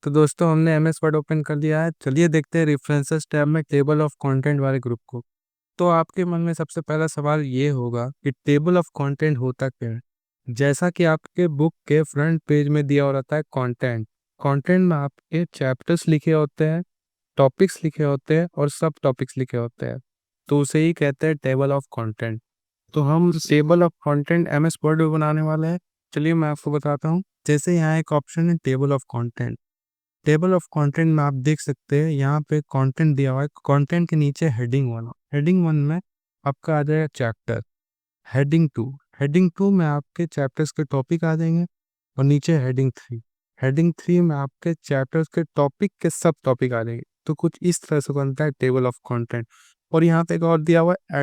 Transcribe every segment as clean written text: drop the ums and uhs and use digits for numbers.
तो दोस्तों हमने एमएस वर्ड ओपन कर लिया है। चलिए देखते हैं रेफरेंसेस टैब में टेबल ऑफ कंटेंट वाले ग्रुप को। तो आपके मन में सबसे पहला सवाल ये होगा कि टेबल ऑफ कंटेंट होता क्या है। जैसा कि आपके बुक के फ्रंट पेज में दिया हो रहता है कंटेंट। कंटेंट में आपके चैप्टर्स लिखे होते हैं, टॉपिक्स लिखे होते हैं और सब टॉपिक्स लिखे होते हैं। तो उसे ही कहते हैं टेबल ऑफ कंटेंट। तो हम table of content MS word में बनाने वाले हैं। चलिए मैं आपको बताता हूँ। जैसे यहाँ एक ऑप्शन है table of content. Table of content में आप देख सकते हैं यहाँ पे कंटेंट दिया हुआ है। कंटेंट के नीचे हेडिंग 1 में आपका आ जाएगा चैप्टर। हेडिंग 2 में आपके चैप्टर्स के टॉपिक आ जाएंगे। और नीचे हेडिंग 3 में आपके चैप्टर्स के टॉपिक के सब टॉपिक आ जाएंगे। तो कुछ इस तरह से बनता है टेबल ऑफ कंटेंट। और यहाँ पे एक और दिया हुआ है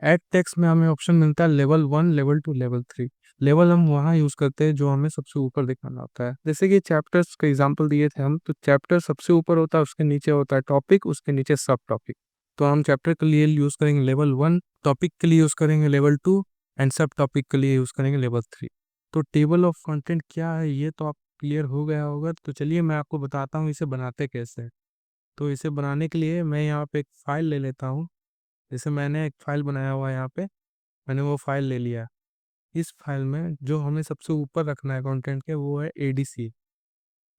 ऐड टेक्स्ट में हमें ऑप्शन मिलता है लेवल 1, लेवल 2, लेवल 3। लेवल हम वहाँ यूज करते हैं जो हमें सबसे ऊपर दिखाना होता है। जैसे कि चैप्टर्स का एग्जांपल दिए थे हम, तो चैप्टर सबसे ऊपर होता है, उसके नीचे होता है टॉपिक, उसके नीचे सब टॉपिक। तो हम चैप्टर के लिए यूज करेंगे लेवल 1, टॉपिक के लिए यूज करेंगे लेवल 2 एंड सब टॉपिक के लिए यूज करेंगे लेवल 3। तो टेबल ऑफ कंटेंट क्या है ये तो आप क्लियर हो गया होगा। तो चलिए मैं आपको बताता हूँ इसे बनाते कैसे हैं। तो इसे बनाने के लिए मैं यहाँ पे एक फाइल ले लेता हूँ। जैसे मैंने एक फाइल बनाया हुआ है यहाँ पे, मैंने वो फाइल ले लिया। इस फाइल में जो हमें सबसे ऊपर रखना है कंटेंट के वो है एडीसी।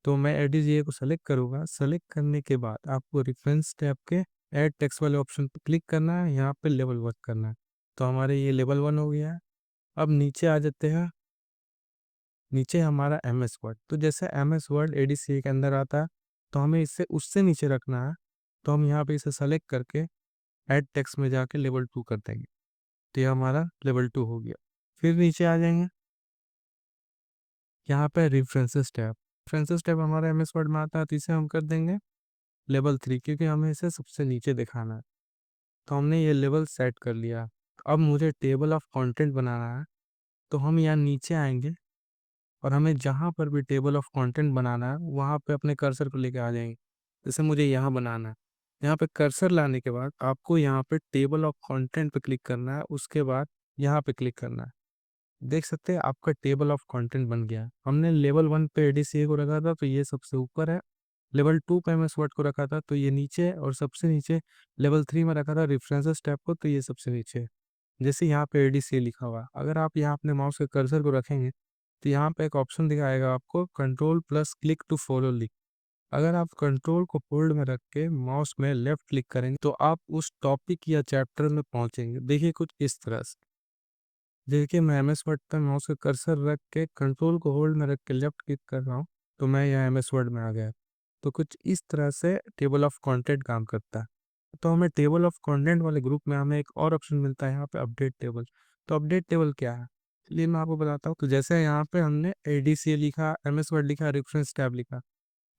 तो मैं एडीसी को सेलेक्ट करूँगा। सेलेक्ट करने के बाद आपको रेफरेंस टैब के ऐड टेक्स्ट वाले ऑप्शन पर क्लिक करना है, यहाँ पे लेवल 1 करना है। तो हमारे ये लेवल 1 हो गया है। अब नीचे आ जाते हैं। नीचे हमारा एम एस वर्ड। तो जैसे एम एस वर्ड एडीसी के अंदर आता है, तो हमें इसे उससे नीचे रखना है। तो हम यहाँ पे इसे सेलेक्ट करके ऐड टेक्स्ट में जाके लेवल 2 कर देंगे। तो ये हमारा लेवल 2 हो गया। फिर नीचे आ जाएंगे। यहाँ पे रेफरेंसेस टैब हमारा एमएस वर्ड में आता है, तो इसे हम कर देंगे लेवल 3, क्योंकि हमें इसे सबसे नीचे दिखाना है। तो हमने ये लेवल सेट कर लिया। अब मुझे टेबल ऑफ कंटेंट बनाना है। तो हम यहाँ नीचे आएंगे और हमें जहाँ पर भी टेबल ऑफ कंटेंट बनाना है वहाँ पे अपने कर्सर को लेके आ जाएंगे। जैसे मुझे यहाँ बनाना है, यहाँ पे कर्सर लाने के बाद आपको यहाँ पे टेबल ऑफ कंटेंट पे क्लिक करना है, उसके बाद यहाँ पे क्लिक करना है। देख सकते हैं आपका टेबल ऑफ कंटेंट बन गया। हमने लेवल 1 पे एडीसीए को रखा था तो ये सबसे ऊपर है। लेवल 2 पे एमएस वर्ड को रखा था तो ये नीचे है, और सबसे नीचे लेवल 3 में रखा था रेफरेंसेस टैब को, तो ये सबसे नीचे है। जैसे यहाँ पे एडीसीए लिखा हुआ है, अगर आप यहाँ अपने माउस के कर्सर को रखेंगे तो यहाँ पे एक ऑप्शन दिखाएगा आपको control plus click to follow link. अगर आप कंट्रोल को होल्ड में रख के माउस में लेफ्ट क्लिक करेंगे तो आप उस टॉपिक या चैप्टर में पहुंचेंगे। देखिए कुछ इस तरह से। देखिए मैं एम एस वर्ड पर माउस का कर्सर रख के कंट्रोल को होल्ड में रख के लेफ्ट क्लिक कर रहा हूँ, तो मैं यहाँ एम एस वर्ड में आ गया। तो कुछ इस तरह से टेबल ऑफ कंटेंट काम करता है। तो हमें टेबल ऑफ कंटेंट वाले ग्रुप में हमें एक और ऑप्शन मिलता है यहाँ पे अपडेट टेबल। तो अपडेट टेबल क्या है चलिए मैं आपको बताता हूँ। तो जैसे यहाँ पे हमने एडीसी लिखा, एम एस वर्ड लिखा, रेफरेंस टैब लिखा,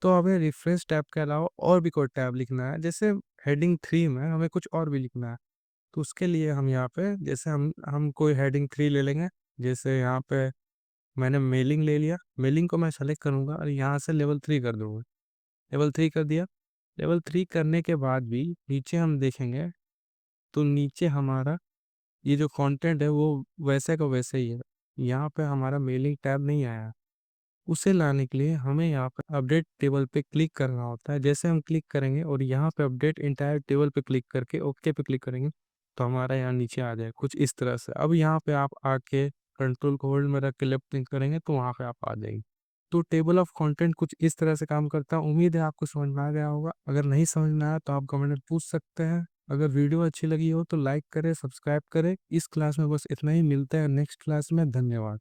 तो हमें रेफरेंस टैब के अलावा और भी कोई टैब लिखना है। जैसे हेडिंग 3 में हमें कुछ और भी लिखना है। तो उसके लिए हम यहाँ पे जैसे हम कोई हेडिंग 3 ले लेंगे। जैसे यहाँ पे मैंने मेलिंग ले लिया, मेलिंग को मैं सेलेक्ट करूँगा और यहाँ से लेवल 3 कर दूँगा। लेवल 3 कर दिया। लेवल 3 करने के बाद भी नीचे हम देखेंगे तो नीचे हमारा ये जो कंटेंट है वो वैसे का वैसे ही है। यहाँ पे हमारा मेलिंग टैब नहीं आया। उसे लाने के लिए हमें यहाँ पर अपडेट टेबल पे क्लिक करना होता है। जैसे हम क्लिक करेंगे और यहाँ पे अपडेट इंटायर टेबल पे क्लिक करके ओके पे क्लिक करेंगे तो हमारा यहाँ नीचे आ जाए कुछ इस तरह से। अब यहाँ पे आप आके कंट्रोल को होल्ड में रख के लेफ्ट क्लिक करेंगे तो वहाँ पे आप आ जाएंगे। तो टेबल ऑफ कंटेंट कुछ इस तरह से काम करता है। उम्मीद है आपको समझ में आ गया होगा। अगर नहीं समझ में आया तो आप कमेंट में पूछ सकते हैं। अगर वीडियो अच्छी लगी हो तो लाइक करें, सब्सक्राइब करें। इस क्लास में बस इतना ही। मिलता है नेक्स्ट क्लास में। धन्यवाद।